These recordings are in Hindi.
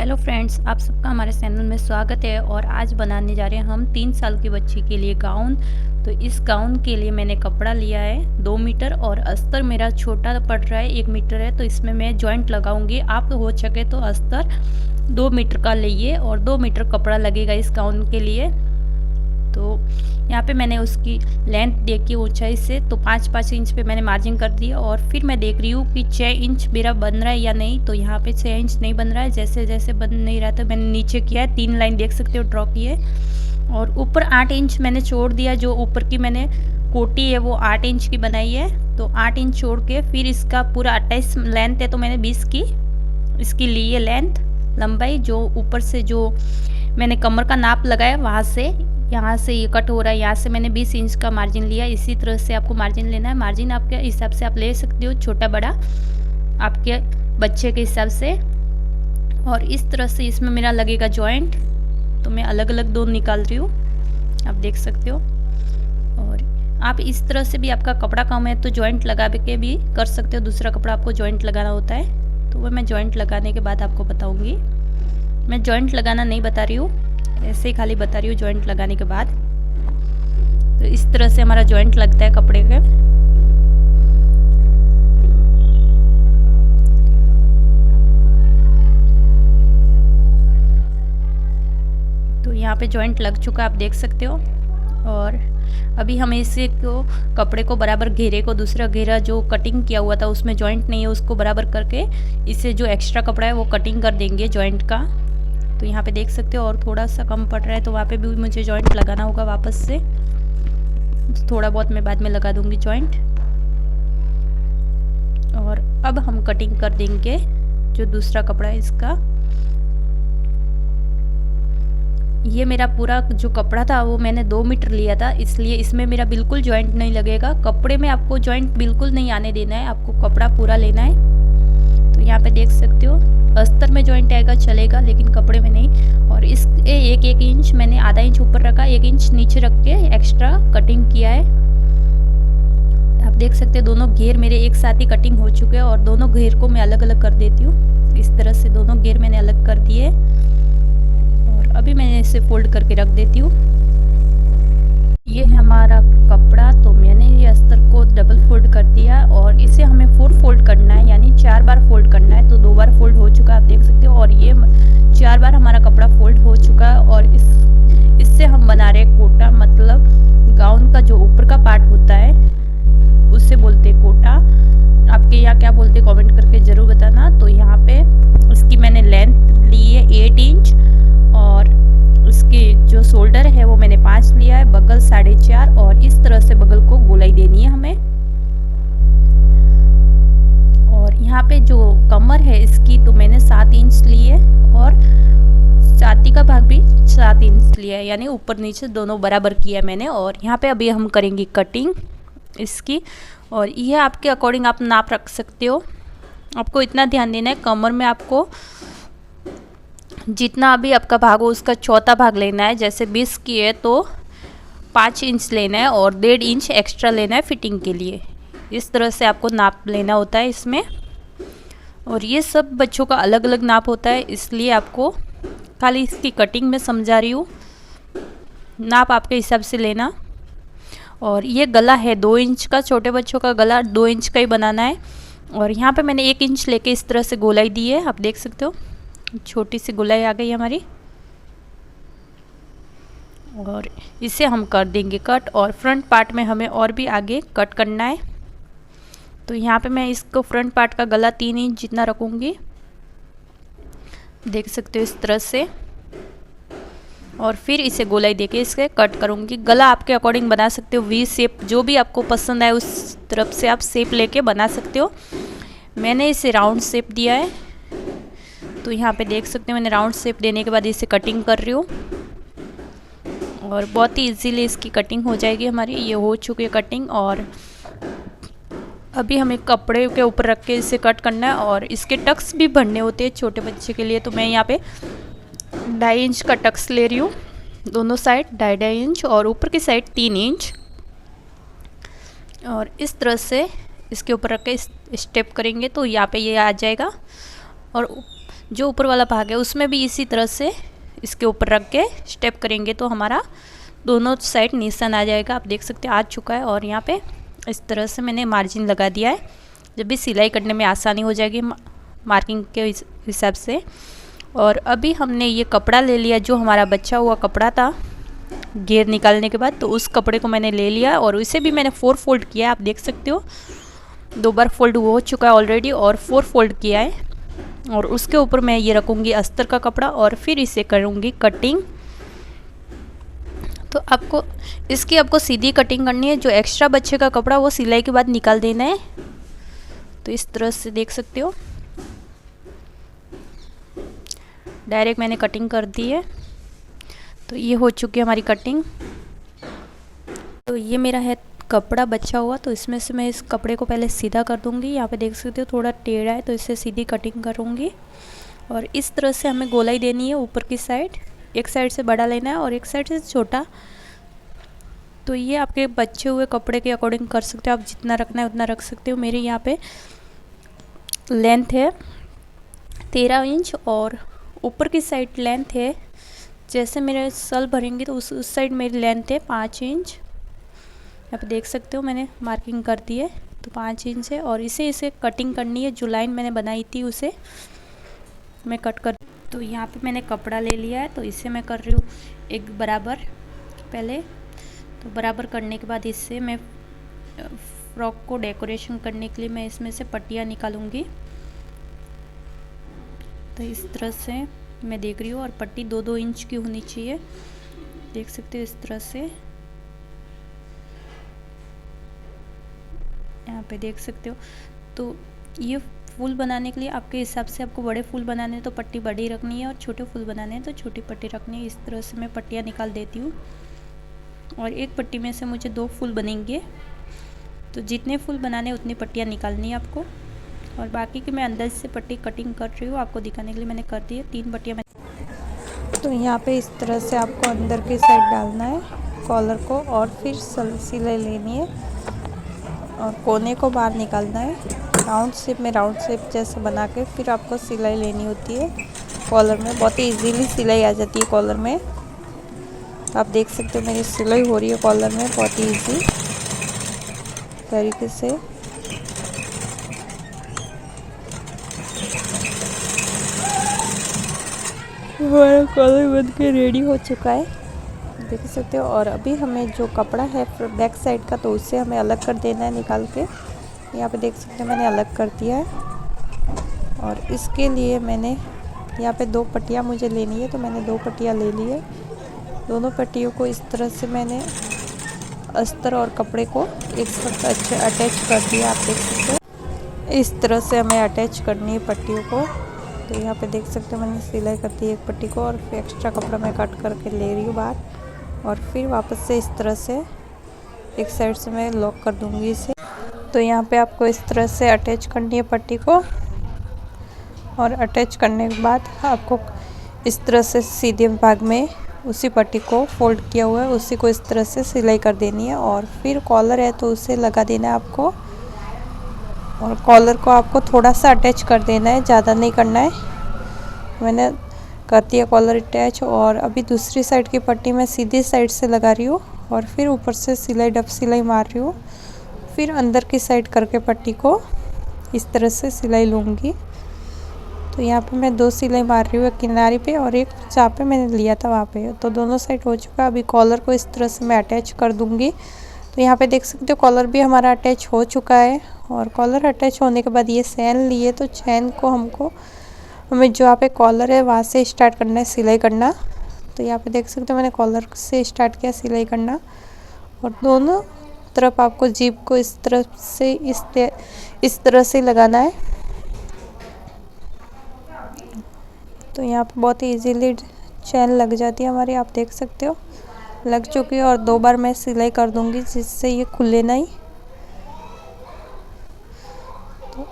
हेलो फ्रेंड्स, आप सबका हमारे चैनल में स्वागत है। और आज बनाने जा रहे हैं हम 3 साल की बच्ची के लिए गाउन। तो इस गाउन के लिए मैंने कपड़ा लिया है 2 मीटर और अस्तर मेरा छोटा पड़ रहा है 1 मीटर है, तो इसमें मैं जॉइंट लगाऊंगी। आप हो सके तो अस्तर 2 मीटर का लिए और 2 मीटर कपड़ा लगेगा इस गाउन के लिए। तो यहाँ पे मैंने उसकी लेंथ देखी ऊंचाई से, तो 5-5 इंच पे मैंने मार्जिन कर दिया। और फिर मैं देख रही हूँ कि 6 इंच मेरा बन रहा है या नहीं। तो यहाँ पे 6 इंच नहीं बन रहा है, जैसे जैसे बन नहीं रहा था मैंने नीचे किया है, 3 लाइन देख सकते हो ड्रॉ की है। और ऊपर 8 इंच मैंने छोड़ दिया, जो ऊपर की मैंने कोटी है वो 8 इंच की बनाई है। तो 8 इंच छोड़ के फिर इसका पूरा 28 लेंथ है, तो मैंने 20 की इसकी ली है लेंथ लंबाई। जो ऊपर से जो मैंने कमर का नाप लगाया वहाँ से यहाँ से ये कट हो रहा है, यहाँ से मैंने 20 इंच का मार्जिन लिया। इसी तरह से आपको मार्जिन लेना है। मार्जिन आपके हिसाब से आप ले सकते हो, छोटा बड़ा आपके बच्चे के हिसाब से। और इस तरह से इसमें मेरा लगेगा जॉइंट। तो मैं अलग अलग दो निकाल रही हूँ, आप देख सकते हो। और आप इस तरह से भी आपका कपड़ा कम है तो जॉइंट लगा के भी कर सकते हो। दूसरा कपड़ा आपको जॉइंट लगाना होता है, तो वो मैं जॉइंट लगाने के बाद आपको बताऊँगी। मैं जॉइंट लगाना नहीं बता रही हूँ, ऐसे ही खाली बता रही हूँ जॉइंट लगाने के बाद। तो इस तरह से हमारा जॉइंट लगता है कपड़े के। तो यहाँ पे जॉइंट लग चुका आप देख सकते हो। और अभी हमें इसे को कपड़े को बराबर घेरे को, दूसरा घेरा जो कटिंग किया हुआ था उसमें जॉइंट नहीं है, उसको बराबर करके इसे जो एक्स्ट्रा कपड़ा है वो कटिंग कर देंगे जॉइंट का। तो यहाँ पे देख सकते हो और थोड़ा सा कम पड़ रहा है, तो वहाँ पे भी मुझे जॉइंट लगाना होगा वापस से। थोड़ा बहुत मैं बाद में लगा दूंगी जॉइंट। और अब हम कटिंग कर देंगे जो दूसरा कपड़ा है इसका। ये मेरा पूरा जो कपड़ा था वो मैंने 2 मीटर लिया था, इसलिए इसमें मेरा बिल्कुल जॉइंट नहीं लगेगा। कपड़े में आपको जॉइंट बिल्कुल नहीं आने देना है, आपको कपड़ा पूरा लेना है। तो यहाँ पे देख सकते हो अस्तर में जॉइंट आएगा चलेगा, लेकिन कपड़े में नहीं। और इस 1 इंच मैंने आधा इंच ऊपर रखा, 1 इंच नीचे रख के एक्स्ट्रा कटिंग किया है। आप देख सकते हो दोनों घेर मेरे एक साथ ही कटिंग हो चुके हैं। और दोनों घेर को मैं अलग अलग कर देती हूँ। इस तरह से दोनों घेर मैंने अलग कर दिए और अभी मैंने इसे फोल्ड करके रख देती हूँ। ये हमारा कपड़ा, तो मैंने ये अस्तर को डबल फोल्ड कर दिया और इसे हमें 4 फोल्ड करना है, यानी 4 बार फोल्ड करना है। तो 2 बार फोल्ड हो चुका आप देख सकते हो, और ये 4 बार हमारा कपड़ा फोल्ड हो चुका है। और इससे हम बना रहे कोटा, मतलब गाउन का जो ऊपर का पार्ट होता है उससे बोलते हैं कोटा। आपके यहाँ क्या बोलते हैं कमेंट करके ज़रूर बताना। तो यहाँ पे इसकी मैंने लेंथ ली है 8 इंच और उसकी जो शोल्डर है वो मैंने 5 लिया है, बगल 4.5। और इस तरह से बगल को गोलाई देनी है हमें। और यहाँ पे जो कमर है इसकी तो मैंने 7 इंच ली है और छाती का भाग भी 7 इंच लिया है, यानी ऊपर नीचे दोनों बराबर किया है मैंने। और यहाँ पे अभी हम करेंगे कटिंग इसकी। और यह आपके अकॉर्डिंग आप नाप रख सकते हो। आपको इतना ध्यान देना है, कमर में आपको जितना अभी आपका भाग हो उसका चौथा भाग लेना है। जैसे 20 की है तो 5 इंच लेना है और 1.5 इंच एक्स्ट्रा लेना है फिटिंग के लिए। इस तरह से आपको नाप लेना होता है इसमें। और ये सब बच्चों का अलग अलग नाप होता है, इसलिए आपको खाली इसकी कटिंग में समझा रही हूँ, नाप आपके हिसाब से लेना। और ये गला है 2 इंच का, छोटे बच्चों का गला 2 इंच का ही बनाना है। और यहाँ पे मैंने 1 इंच लेके इस तरह से गोलाई दी है, आप देख सकते हो छोटी सी गोलाई आ गई हमारी। और इसे हम कर देंगे कट। और फ्रंट पार्ट में हमें और भी आगे कट करना है। तो यहाँ पे मैं इसको फ्रंट पार्ट का गला 3 इंच जितना रखूँगी, देख सकते हो इस तरह से। और फिर इसे गोलाई देके इसके कट करूँगी। गला आपके अकॉर्डिंग बना सकते हो, वी शेप जो भी आपको पसंद आए उस तरफ से आप शेप लेके बना सकते हो। मैंने इसे राउंड शेप दिया है, तो यहाँ पे देख सकते हो मैंने राउंड शेप देने के बाद इसे कटिंग कर रही हूँ। और बहुत ही इजीली इसकी कटिंग हो जाएगी हमारी। ये हो चुकी है कटिंग। और अभी हमें कपड़े के ऊपर रख के इसे कट करना है। और इसके टक्स भी भरने होते हैं छोटे बच्चे के लिए, तो मैं यहाँ पे 2.5 इंच का टक्स ले रही हूँ, दोनों साइड 2.5 इंच और ऊपर की साइड 3 इंच। और इस तरह से इसके ऊपर रख के स्टेप करेंगे तो यहाँ पे ये आ जाएगा। और जो ऊपर वाला भाग है उसमें भी इसी तरह से इसके ऊपर रख के स्टेप करेंगे तो हमारा दोनों साइड निशान आ जाएगा। आप देख सकते हैं आ चुका है। और यहाँ पे इस तरह से मैंने मार्जिन लगा दिया है, जब भी सिलाई करने में आसानी हो जाएगी मार्किंग के हिसाब से। और अभी हमने ये कपड़ा ले लिया, जो हमारा बचा हुआ कपड़ा था घेर निकालने के बाद, तो उस कपड़े को मैंने ले लिया और इसे भी मैंने 4 फोल्ड किया है। आप देख सकते हो 2 बार फोल्ड हो चुका है ऑलरेडी और 4 फोल्ड किया है। और उसके ऊपर मैं ये रखूँगी अस्तर का कपड़ा और फिर इसे करूँगी कटिंग। तो आपको सीधी कटिंग करनी है, जो एक्स्ट्रा बचे का कपड़ा वो सिलाई के बाद निकाल देना है। तो इस तरह से देख सकते हो डायरेक्ट मैंने कटिंग कर दी है। तो ये हो चुकी है हमारी कटिंग। तो ये मेरा है कपड़ा बचा हुआ, तो इसमें से मैं इस कपड़े को पहले सीधा कर दूंगी। यहाँ पे देख सकते हो थोड़ा टेढ़ा है तो इससे सीधी कटिंग करूँगी। और इस तरह से हमें गोलाई देनी है ऊपर की साइड, एक साइड से बड़ा लेना है और एक साइड से छोटा। तो ये आपके बचे हुए कपड़े के अकॉर्डिंग कर सकते हो, आप जितना रखना है उतना रख सकते हो। मेरे यहाँ पे लेंथ है 13 इंच और ऊपर की साइड लेंथ है, जैसे मेरे सल भरेंगे तो उस साइड मेरी लेंथ है 5 इंच। यहाँ पे देख सकते हो मैंने मार्किंग कर दी है, तो 5 इंच है। और इसे कटिंग करनी है, जो लाइन मैंने बनाई थी उसे मैं कट कर। तो यहाँ पे मैंने कपड़ा ले लिया है, तो इसे मैं कर रही हूँ एक बराबर पहले। तो बराबर करने के बाद इससे मैं फ्रॉक को डेकोरेशन करने के लिए मैं इसमें से पट्टियाँ निकालूंगी। तो इस तरह से मैं देख रही हूँ, और पट्टी 2-2 इंच की होनी चाहिए, देख सकते हो इस तरह से। यहाँ पे देख सकते हो। तो ये फूल बनाने के लिए आपके हिसाब से आपको बड़े फूल बनाने हैं तो पट्टी बड़ी रखनी है, और छोटे फूल बनाने हैं तो छोटी पट्टी रखनी है। इस तरह से मैं पट्टियाँ निकाल देती हूँ, और एक पट्टी में से मुझे 2 फूल बनेंगे। तो जितने फूल बनाने उतनी पट्टियाँ निकालनी है आपको। और बाकी की मैं अंदर से पट्टी कटिंग कर रही हूँ, आपको दिखाने के लिए मैंने कर दी है 3 पट्टियाँ मैं। तो यहाँ पे इस तरह से आपको अंदर की साइड डालना है कॉलर को, और फिर सिलाई लेनी है और कोने को बाहर निकालना है। राउंड शेप जैसे बना के फिर आपको सिलाई लेनी होती है कॉलर में। बहुत ही इजीली सिलाई आ जाती है कॉलर में। तो आप देख सकते हो मेरी सिलाई हो रही है कॉलर में बहुत ही इजी तरीके से। हमारा कॉलर बन के रेडी हो चुका है, देख सकते हो। और अभी हमें जो कपड़ा है बैक साइड का, तो उससे हमें अलग कर देना है निकाल के। यहाँ पे देख सकते हो मैंने अलग कर दिया है। और इसके लिए मैंने यहाँ पे 2 पट्टियाँ मुझे लेनी है, तो मैंने 2 पट्टियाँ ले ली है। दोनों पट्टियों को इस तरह से मैंने अस्तर और कपड़े को एक साथ अच्छे अटैच कर दिया। आप देख सकते हो इस तरह से हमें अटैच करनी है पट्टियों को। तो यहाँ पे देख सकते हो मैंने सिलाई कर दी एक पट्टी को, और फिर एक्स्ट्रा कपड़ा मैं कट करके ले रही हूँ बाहर। और फिर वापस से इस तरह से एक साइड से मैं लॉक कर दूँगी इसे। तो यहाँ पे आपको इस तरह से अटैच करनी है पट्टी को, और अटैच करने के बाद आपको इस तरह से सीधे भाग में उसी पट्टी को फोल्ड किया हुआ है उसी को इस तरह से सिलाई कर देनी है। और फिर कॉलर है तो उसे लगा देना है आपको, और कॉलर को आपको थोड़ा सा अटैच कर देना है, ज़्यादा नहीं करना है। मैंने कर दिया कॉलर अटैच। और अभी दूसरी साइड की पट्टी मैं सीधी साइड से लगा रही हूँ, और फिर ऊपर से डब सिलाई मार रही हूँ। फिर अंदर की साइड करके पट्टी को इस तरह से सिलाई लूँगी। तो यहाँ पे मैं 2 सिलाई मार रही हूँ, किनारे पे और एक जहाँ पे मैंने लिया था वहाँ पे। तो दोनों साइड हो चुका। अभी कॉलर को इस तरह से मैं अटैच कर दूँगी। तो यहाँ पे देख सकते हो कॉलर भी हमारा अटैच हो चुका है। और कॉलर अटैच होने के बाद ये चैन लिए, तो चैन को हमें जो यहाँ पे कॉलर है वहाँ से स्टार्ट करना है सिलाई करना। तो यहाँ पे देख सकते हो मैंने कॉलर से स्टार्ट किया सिलाई करना, और दोनों तरफ आपको जीप को इस तरफ से इस तरह से लगाना है। तो यहाँ पे बहुत ही इजीली चैन लग जाती है हमारी, आप देख सकते हो लग चुकी है। और 2 बार मैं सिलाई कर दूंगी जिससे ये खुले नहीं। तो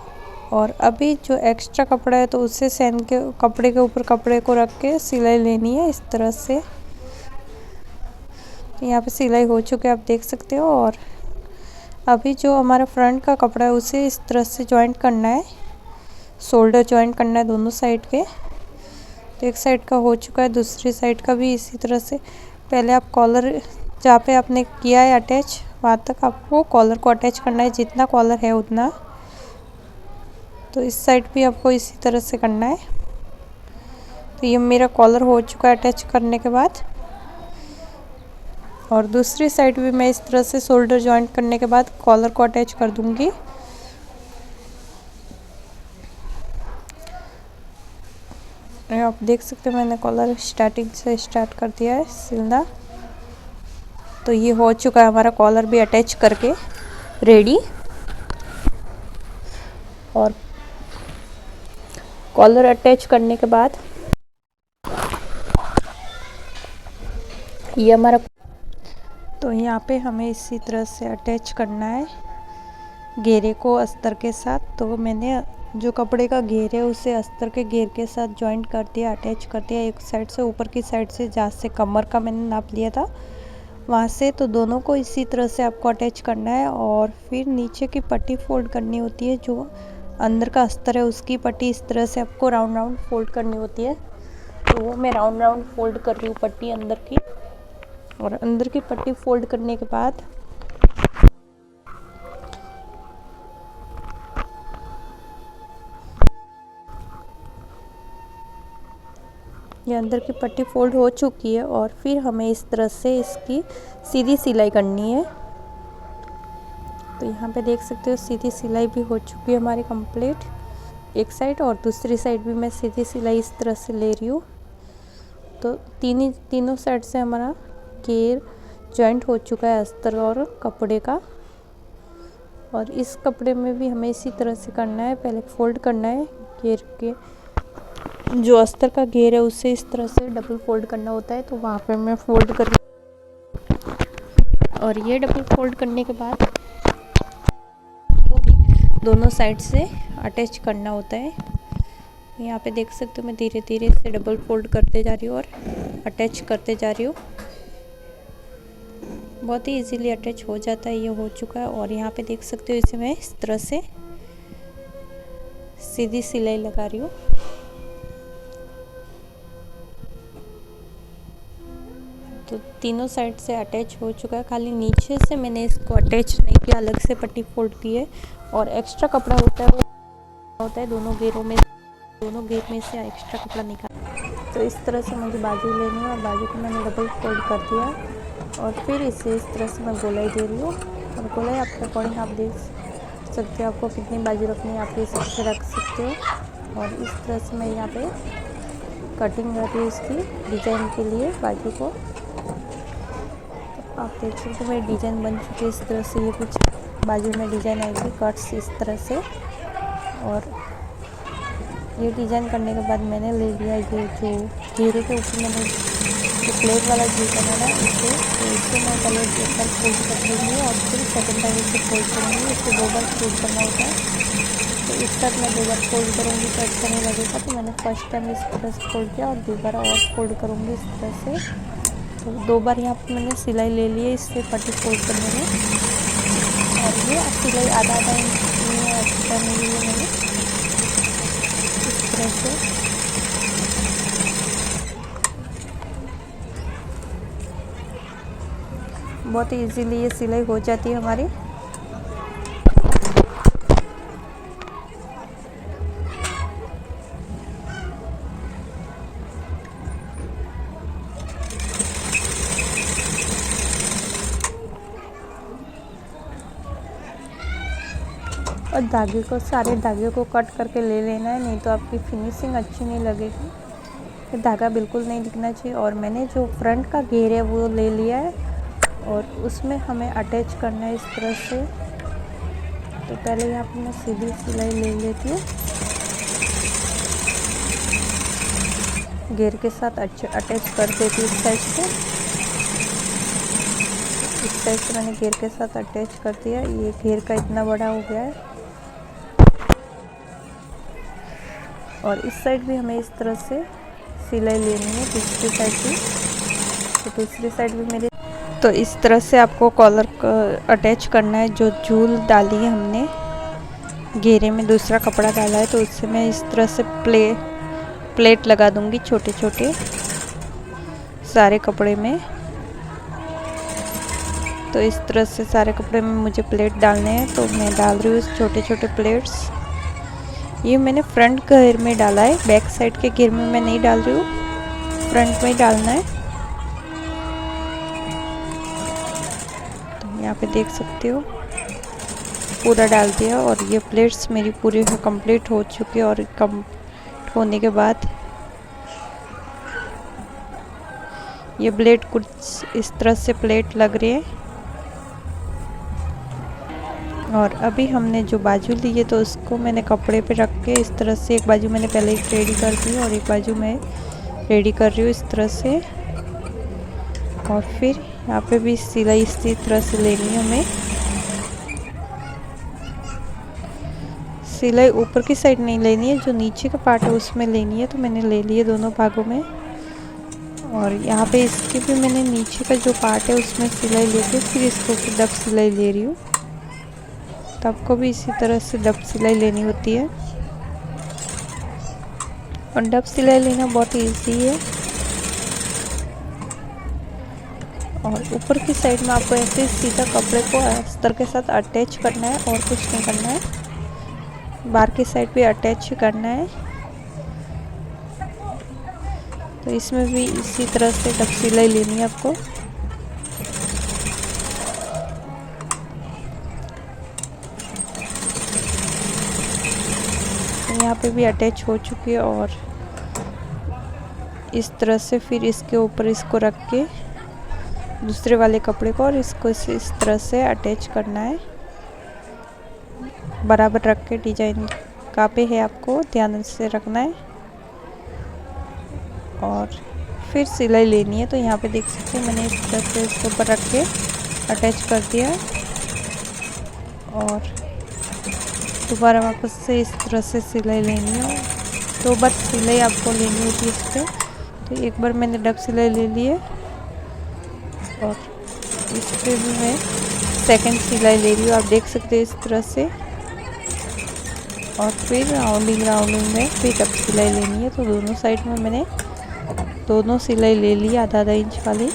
और अभी जो एक्स्ट्रा कपड़ा है तो उससे चैन के कपड़े के ऊपर कपड़े को रख के सिलाई लेनी है इस तरह से। यहाँ पे सिलाई हो चुकी है, आप देख सकते हो। और अभी जो हमारा फ्रंट का कपड़ा है उसे इस तरह से जॉइंट करना है, शोल्डर जॉइंट करना है दोनों साइड के। तो एक साइड का हो चुका है, दूसरी साइड का भी इसी तरह से। पहले आप कॉलर जहाँ पे आपने किया है अटैच, वहाँ तक आपको कॉलर को अटैच करना है, जितना कॉलर है उतना। तो इस साइड भी आपको इसी तरह से करना है। तो ये मेरा कॉलर हो चुका है अटैच करने के बाद। और दूसरी साइड भी मैं इस तरह से शोल्डर जॉइंट करने के बाद कॉलर को अटैच कर दूंगी। आप देख सकते हो मैंने कॉलर स्टार्टिंग से स्टार्ट कर दिया है सिलना। तो ये हो चुका है हमारा कॉलर भी अटैच करके रेडी। और कॉलर अटैच करने के बाद ये हमारा, तो यहाँ पे हमें इसी तरह से अटैच करना है घेरे को अस्तर के साथ। तो मैंने जो कपड़े का घेर है उसे अस्तर के घेर के साथ जॉइंट कर दिया, अटैच कर दिया एक साइड से, ऊपर की साइड से जहाँ से कमर का मैंने नाप लिया था वहाँ से। तो दोनों को इसी तरह से आपको अटैच करना है। और फिर नीचे की पट्टी फोल्ड करनी होती है, जो अंदर का अस्तर है उसकी पट्टी इस तरह से आपको राउंड राउंड फोल्ड करनी होती है। तो वो मैं राउंड राउंड फोल्ड कर रही हूँ पट्टी अंदर की। और अंदर की पट्टी फोल्ड करने के बाद ये अंदर की पट्टी फोल्ड हो चुकी है। और फिर हमें इस तरह से इसकी सीधी सिलाई करनी है। तो यहाँ पे देख सकते हो सीधी सिलाई भी हो चुकी है हमारी कंप्लीट एक साइड, और दूसरी साइड भी मैं सीधी सिलाई इस तरह से ले रही हूँ। तो तीनों साइड से हमारा घेर जॉइंट हो चुका है अस्तर और कपड़े का। और इस कपड़े में भी हमें इसी तरह से करना है, पहले फोल्ड करना है घेर के, जो अस्तर का घेर है उसे इस तरह से डबल फोल्ड करना होता है। तो वहाँ पे मैं फोल्ड कर रही हूँ। और ये डबल फोल्ड करने के बाद दोनों साइड से अटैच करना होता है। यहाँ पे देख सकते हो मैं धीरे धीरे इसे डबल फोल्ड करते जा रही हूँ और अटैच करते जा रही हूँ। बहुत ही इजीली अटैच हो जाता है, ये हो चुका है। और यहाँ पे देख सकते हो इसे मैं इस तरह से सीधी सिलाई लगा रही हूँ। तो तीनों साइड से अटैच हो चुका है, खाली नीचे से मैंने इसको अटैच नहीं किया, अलग से पट्टी फोल्ड की है। और एक्स्ट्रा कपड़ा होता है वो होता है दोनों घेर में से एक्स्ट्रा कपड़ा निकाल। तो इस तरह से मुझे बाजू लेनी है और बाजू को मैंने डबल फोल्ड कर दिया। और फिर इसे इस तरह से मैं गोलाई दे रही हूँ। और गोलाई आपके अकॉर्डिंग आप देख सकते हो आपको कितनी बाजू रखनी है, आप ये सबसे रख सकते हो। और इस तरह से मैं यहाँ पे कटिंग कर रही हूँ इसकी डिजाइन के लिए बाजू को। तो आप देख सकते हो मेरी डिज़ाइन बन चुकी है इस तरह से, ये कुछ बाजू में डिज़ाइन आएगी कट्स इस तरह से। और ये डिज़ाइन करने के बाद मैंने ले लिया ये जो घेरे के ऊपर मैंने जो प्लेट वाला घेर बनाना है इसे, तो इसे मैं पहले एक बार फोल्ड कर लूँगी और फिर सेकंड टाइम इसे फोल्ड करूँगी। इसे 2 बार फोल्ड करना होता है। तो इस तक मैं 2 बार फोल्ड करूँगी तो अच्छा नहीं लगेगा। तो मैंने फर्स्ट टाइम इस तरह से फोल्ड किया और दोबारा और फोल्ड करूँगी इस तरह से। तो 2 बार यहाँ पर मैंने सिलाई ले ली है इससे पट्टी फोल्ड करने में। और ये सिलाई आधा इंच एक्स्ट्रा नहीं ली है मैंने इस तरह से। बहुत ही इजीली ये सिलाई हो जाती है हमारी। और धागे को, सारे धागे को कट करके ले लेना है, नहीं तो आपकी फिनिशिंग अच्छी नहीं लगेगी। फिर धागा बिल्कुल नहीं दिखना चाहिए। और मैंने जो फ्रंट का घेर है वो ले लिया है और उसमें हमें अटैच करना है इस तरह से। तो पहले यहाँ पर मैं सीधी सिलाई ले लेती हूँ, घेर के साथ अटैच कर देती हूँ इस साइड से। इस साइड से मैंने घेर के साथ अटैच कर दिया। ये घेर का इतना बड़ा हो गया है। और इस साइड भी हमें इस तरह से सिलाई लेनी है दूसरी साइड भी। तो दूसरी साइड भी मेरे, तो इस तरह से आपको कॉलर को अटैच करना है। जो झूल डाली है हमने घेरे में, दूसरा कपड़ा डाला है तो उससे मैं इस तरह से प्लेट लगा दूंगी छोटे छोटे सारे कपड़े में। तो इस तरह से सारे कपड़े में मुझे प्लेट डालने हैं, तो मैं डाल रही हूँ छोटे छोटे प्लेट्स। ये मैंने फ्रंट के घेर में डाला है, बैक साइड के घेर में मैं नहीं डाल रही हूँ, फ्रंट में ही डालना है। तो यहाँ पे देख सकते हो पूरा डाल दिया और ये प्लेट्स मेरी पूरी कंप्लीट हो चुकी है। और कंप्लीट होने के बाद ये प्लेट कुछ इस तरह से प्लेट लग रही है। और अभी हमने जो बाजू ली है तो उसको मैंने कपड़े पे रख के इस तरह से, एक बाजू मैंने पहले ही रेडी कर दी और एक बाजू मैं रेडी कर रही हूँ इस तरह से। और फिर यहाँ पे भी सिलाई इसी तरह से लेनी है हमें। सिलाई ऊपर की साइड नहीं लेनी है, जो नीचे का पार्ट है उसमें लेनी है। तो मैंने ले लिए दोनों भागों में। और यहाँ पे इसके भी मैंने नीचे का जो पार्ट है उसमें सिलाई लेके फिर इसको डब सिलाई ले रही हूँ। तो आपको भी इसी तरह से डब सिलाई लेनी होती है। और डब सिलाई लेना बहुत इजी है। और ऊपर की साइड में आपको ऐसे सीधा कपड़े को अस्तर के साथ अटैच करना है और कुछ नहीं करना है। बाहर की साइड भी अटैच करना है। तो इसमें भी इसी तरह से डब सिलाई लेनी है आपको। यहाँ पे भी अटैच हो चुकी है। और इस तरह से फिर इसके ऊपर इसको रख के दूसरे वाले कपड़े को और इसको इस तरह से अटैच करना है। बराबर रख के डिजाइन कहाँ पे है आपको ध्यान से रखना है। और फिर सिलाई लेनी है। तो यहाँ पे देख सकते हैं मैंने इस तरह से इसके ऊपर रख के अटैच कर दिया। और दोबारा वापस से इस तरह से सिलाई लेनी है। 2 बार सिलाई आपको लेनी होती है इस पर। तो एक बार मैंने डब सिलाई ले ली है और इस पर भी मैं सेकंड सिलाई ले रही हूँ। आप देख सकते हैं इस तरह से। और फिर राउंडिंग में फिर डब सिलाई लेनी है। तो दोनों साइड में मैंने दोनों सिलाई ले ली आधा इंच वाली।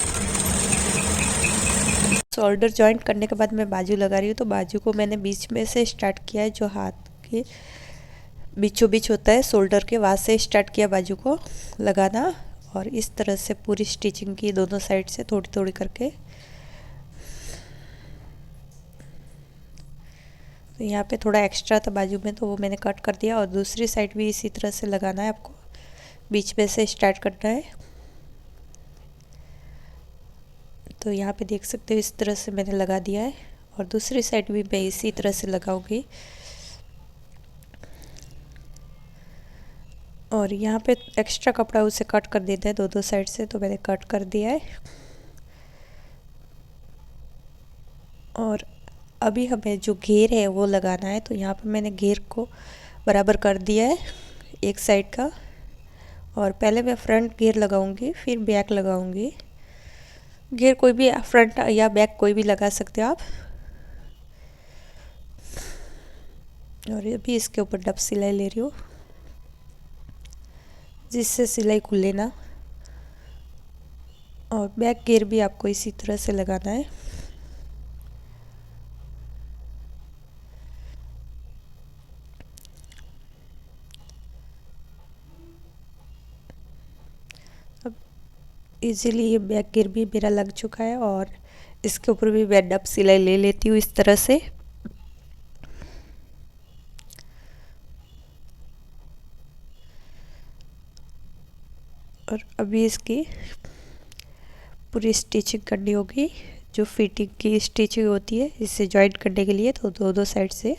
शोल्डर जॉइंट करने के बाद मैं बाजू लगा रही हूँ। तो बाजू को मैंने बीच में से स्टार्ट किया है, जो हाथ के बीचों बीच होता है शोल्डर के, वहाँ से स्टार्ट किया बाजू को लगाना। और इस तरह से पूरी स्टिचिंग की दोनों साइड से थोड़ी थोड़ी करके। तो यहाँ पे थोड़ा एक्स्ट्रा था बाजू में, तो वो मैंने कट कर दिया। और दूसरी साइड भी इसी तरह से लगाना है आपको, बीच में से स्टार्ट करना है। तो यहाँ पे देख सकते हो इस तरह से मैंने लगा दिया है। और दूसरी साइड भी मैं इसी तरह से लगाऊंगी। और यहाँ पे एक्स्ट्रा कपड़ा उसे कट कर देना है दो साइड से, तो मैंने कट कर दिया है। और अभी हमें जो घेर है वो लगाना है। तो यहाँ पे मैंने घेर को बराबर कर दिया है एक साइड का। और पहले मैं फ्रंट घेर लगाऊंगी, फिर बैक लगाऊंगी। घेर कोई भी फ्रंट या बैक कोई भी लगा सकते हो आप। और अभी इसके ऊपर डब सिलाई ले रही हूँ, जिससे सिलाई खुले ना। और बैक घेर भी आपको इसी तरह से लगाना है। अब इजीली ये बैक घेर भी मेरा लग चुका है। और इसके ऊपर भी मैं डब सिलाई ले लेती हूँ इस तरह से। और अभी इसकी पूरी स्टिचिंग करनी होगी, जो फिटिंग की स्टिचिंग होती है इसे जॉइंट करने के लिए। तो दो साइड से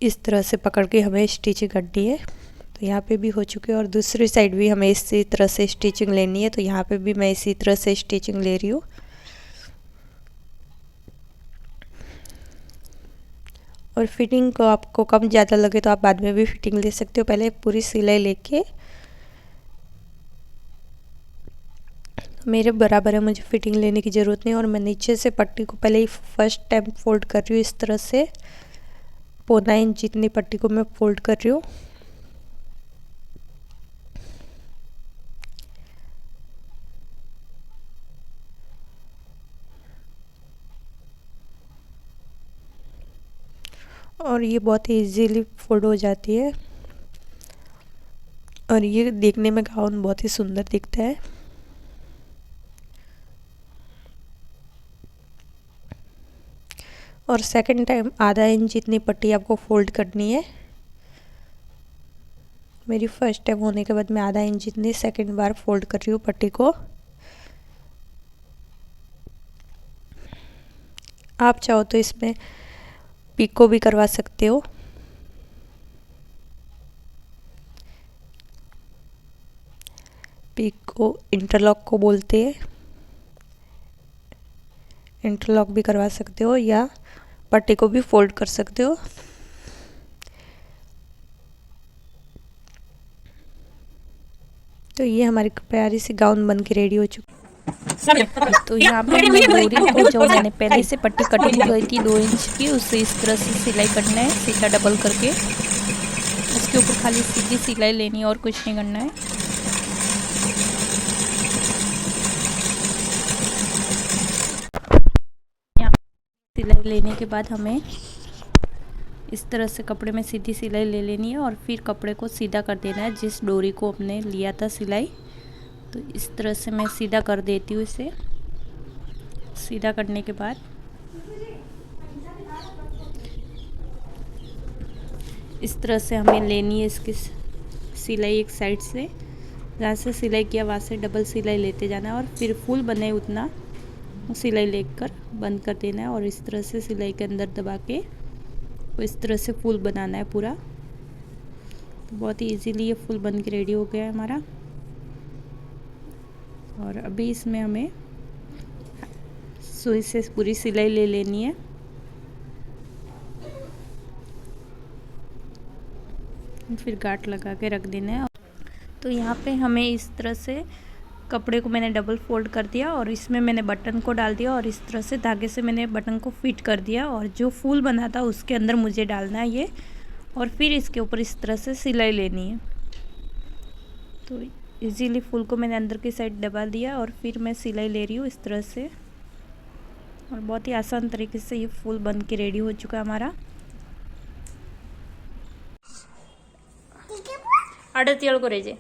इस तरह से पकड़ के हमें स्टिचिंग करनी है। तो यहाँ पे भी हो चुकी है। और दूसरी साइड भी हमें इसी तरह से स्टिचिंग लेनी है। तो यहाँ पे भी मैं इसी तरह से स्टिचिंग ले रही हूँ। और फिटिंग को आपको कम ज़्यादा लगे तो आप बाद में भी फिटिंग ले सकते हो। पहले पूरी सिलाई लेके, मेरे बराबर है, मुझे फिटिंग लेने की ज़रूरत नहीं। और मैं नीचे से पट्टी को पहले ही फर्स्ट टाइम फोल्ड कर रही हूँ इस तरह से। पौना इंच जितनी पट्टी को मैं फोल्ड कर रही हूँ। और ये बहुत ही इजीली फोल्ड हो जाती है और ये देखने में गाउन बहुत ही सुंदर दिखता है। और सेकंड टाइम आधा इंच जितनी पट्टी आपको फोल्ड करनी है। मेरी फर्स्ट टाइम होने के बाद मैं आधा इंच जितनी सेकंड बार फोल्ड कर रही हूँ पट्टी को। आप चाहो तो इसमें पिको भी करवा सकते हो। पिको इंटरलॉक को बोलते हैं, इंटरलॉक भी करवा सकते हो या पट्टी को भी फोल्ड कर सकते हो। तो ये हमारी प्यारी सी गाउन बन के रेडी हो चुकी है। तो यहाँ पे हमें डोरी को जो मैंने पहले से पट्टी कटिंग की थी 2 इंच की, उससे इस तरह से सिलाई करना है, सीधा डबल करके। इसके ऊपर खाली सीधी सिलाई लेनी है और कुछ नहीं करना है। यहाँ सिलाई लेने के बाद हमें इस तरह से कपड़े में सीधी सिलाई ले लेनी है और फिर कपड़े को सीधा कर देना है जिस डोरी को हमने लिया था सिलाई। तो इस तरह से मैं सीधा कर देती हूँ इसे। सीधा करने के बाद इस तरह से हमें लेनी है इसकी सिलाई एक साइड से, जहाँ से सिलाई किया वहाँ से डबल सिलाई लेते जाना है और फिर फुल बने उतना सिलाई लेकर बंद कर देना है। और इस तरह से सिलाई के अंदर दबा के इस तरह से फुल बनाना है पूरा। तो बहुत ही इजीली ये फुल बन के रेडी हो गया है हमारा। और अभी इसमें हमें सुई से पूरी सिलाई ले लेनी है। फिर गांठ लगा के रख देना है। तो यहाँ पे हमें इस तरह से कपड़े को मैंने डबल फोल्ड कर दिया और इसमें मैंने बटन को डाल दिया और इस तरह से धागे से मैंने बटन को फिट कर दिया और जो फूल बना था उसके अंदर मुझे डालना है ये। और फिर इसके ऊपर इस तरह से सिलाई लेनी है। तो इजीली फूल को मैंने अंदर की साइड दबा दिया और फिर मैं सिलाई ले रही हूँ इस तरह से। और बहुत ही आसान तरीके से ये फूल बन के रेडी हो चुका है हमारा। अड़ती को रेजे